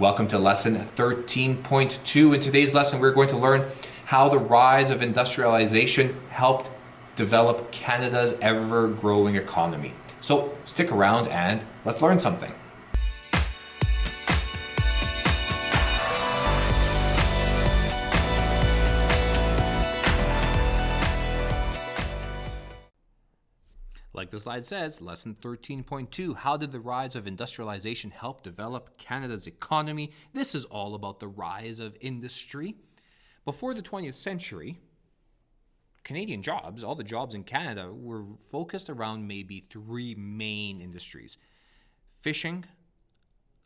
Welcome to lesson 13.2. In today's lesson, we're going to learn how the rise of industrialization helped develop Canada's ever growing economy. So stick around and let's learn something. Like the slide says, lesson 13.2, how did the rise of industrialization help develop Canada's economy? This is all about the rise of industry. Before the 20th century, Canadian jobs, all the jobs in Canada, were focused around maybe three main industries: fishing,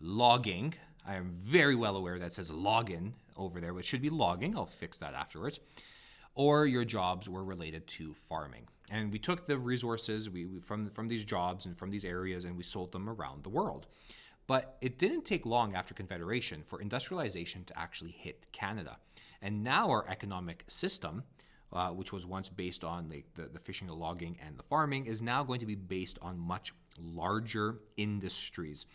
logging. I am very well aware that says logging over there, but it should be logging. I'll fix that afterwards. Or your jobs were related to farming. And we took the resources from these jobs and from these areas and we sold them around the world. But it didn't take long after Confederation for industrialization to actually hit Canada. And now our economic system, which was once based on the fishing, the logging, and the farming, is now going to be based on much larger industries.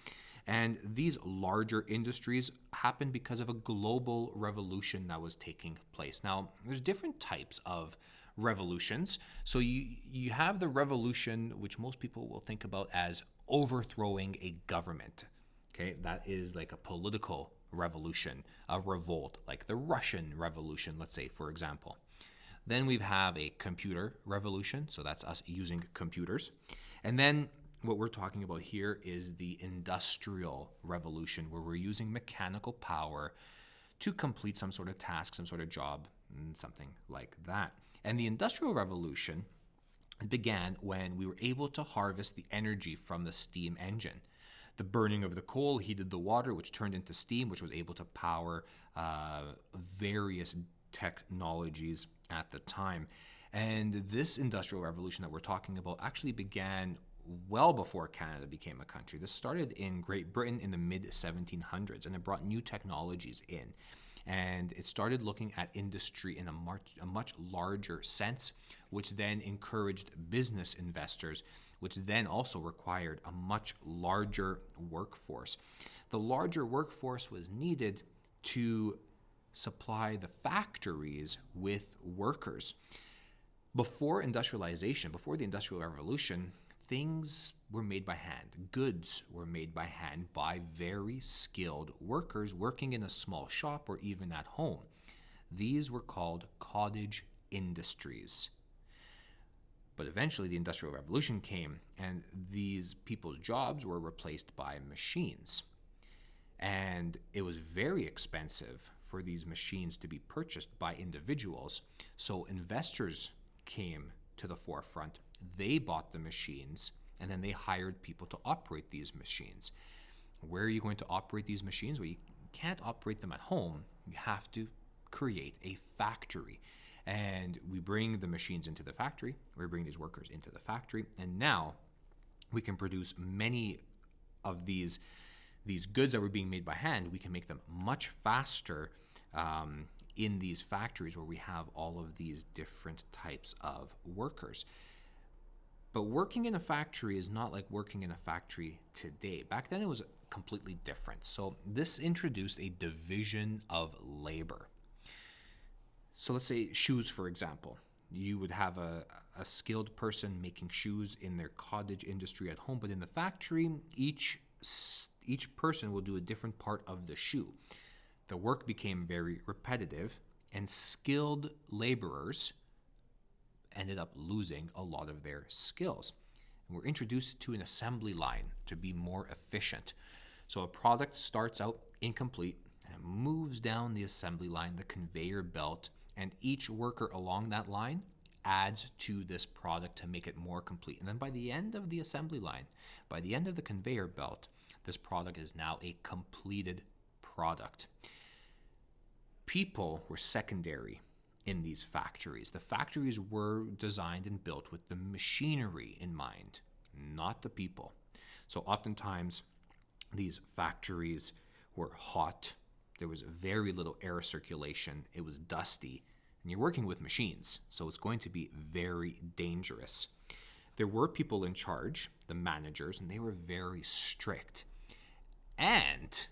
And these larger industries happened because of a global revolution that was taking place. Now, there's different types of revolutions. So you have the revolution, which most people will think about as overthrowing a government. Okay, that is like a political revolution, a revolt, like the Russian Revolution, let's say, for example. Then we have a computer revolution, so that's us using computers. And then what we're talking about here is the industrial revolution, where we're using mechanical power to complete some sort of task, some sort of job, and something like that. And the industrial revolution began when we were able to harvest the energy from the steam engine. The burning of the coal heated the water, which turned into steam, which was able to power various technologies at the time. And this industrial revolution that we're talking about actually began well before Canada became a country. This started in Great Britain in the mid 1700s, and it brought new technologies in. And it started looking at industry in a much larger sense, which then encouraged business investors, which then also required a much larger workforce. The larger workforce was needed to supply the factories with workers. Before industrialization, before the Industrial Revolution, things were made by hand. Goods were made by hand by very skilled workers working in a small shop or even at home. These were called cottage industries. But eventually the Industrial Revolution came and these people's jobs were replaced by machines. And it was very expensive for these machines to be purchased by individuals. So investors came to the forefront. They bought the machines and then they hired people to operate these machines. Where are you going to operate these machines? Well, you can't operate them at home. You have to create a factory. And we bring the machines into the factory, we bring these workers into the factory, and now we can produce many of these goods that were being made by hand. We can make them much faster in these factories where we have all of these different types of workers. But working in a factory is not like working in a factory today. Back then it was completely different. So this introduced a division of labor. So let's say shoes, for example. You would have a skilled person making shoes in their cottage industry at home, but in the factory, each person will do a different part of the shoe. The work became very repetitive, and skilled laborers ended up losing a lot of their skills. And we're introduced to an assembly line to be more efficient. So a product starts out incomplete and it moves down the assembly line, the conveyor belt, and each worker along that line adds to this product to make it more complete. And then by the end of the assembly line, by the end of the conveyor belt, this product is now a completed product. People were secondary in these factories. The factories were designed and built with the machinery in mind, not the people. So oftentimes these factories were hot. There was very little air circulation. It was dusty. And you're working with machines, so it's going to be very dangerous. There were people in charge, the managers, and they were very strict. And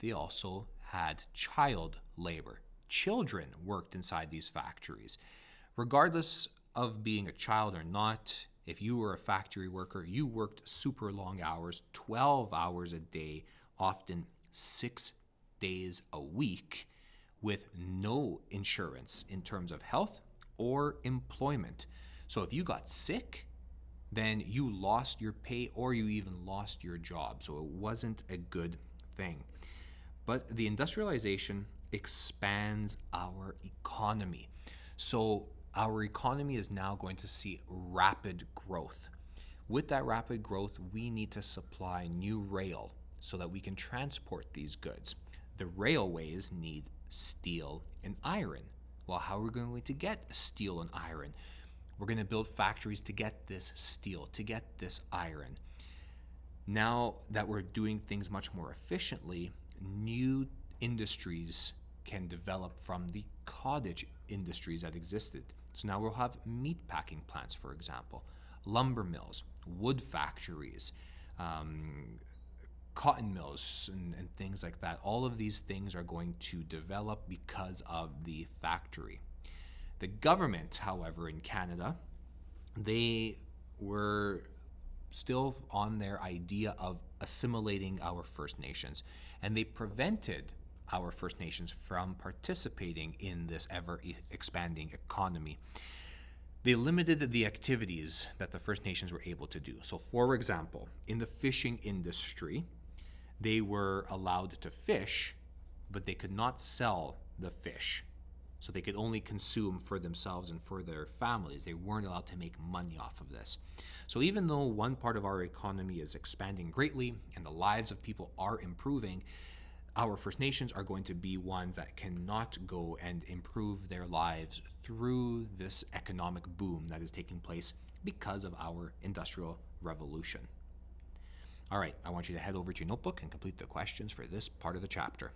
they also had child labor. Children worked inside these factories. Regardless of being a child or not, if you were a factory worker, you worked super long hours, 12 hours a day, often 6 days a week, with no insurance in terms of health or employment. So if you got sick, then you lost your pay or you even lost your job. So it wasn't a good thing. But the industrialization expands our economy. So our economy is now going to see rapid growth. With that rapid growth, we need to supply new rail so that we can transport these goods. The railways need steel and iron. Well, how are we going to get steel and iron? We're going to build factories to get this steel, to get this iron. Now that we're doing things much more efficiently, new industries can develop from the cottage industries that existed. So now we'll have meat packing plants, for example, lumber mills, wood factories, cotton mills, and things like that. All of these things are going to develop because of the factory. The government, however, in Canada, they were still on their idea of assimilating our First Nations, and they prevented our First Nations from participating in this ever-expanding economy. They limited the activities that the First Nations were able to do. So, for example, in the fishing industry, they were allowed to fish, but they could not sell the fish. So they could only consume for themselves and for their families. They weren't allowed to make money off of this. So even though one part of our economy is expanding greatly and the lives of people are improving, our First Nations are going to be ones that cannot go and improve their lives through this economic boom that is taking place because of our Industrial Revolution. All right, I want you to head over to your notebook and complete the questions for this part of the chapter.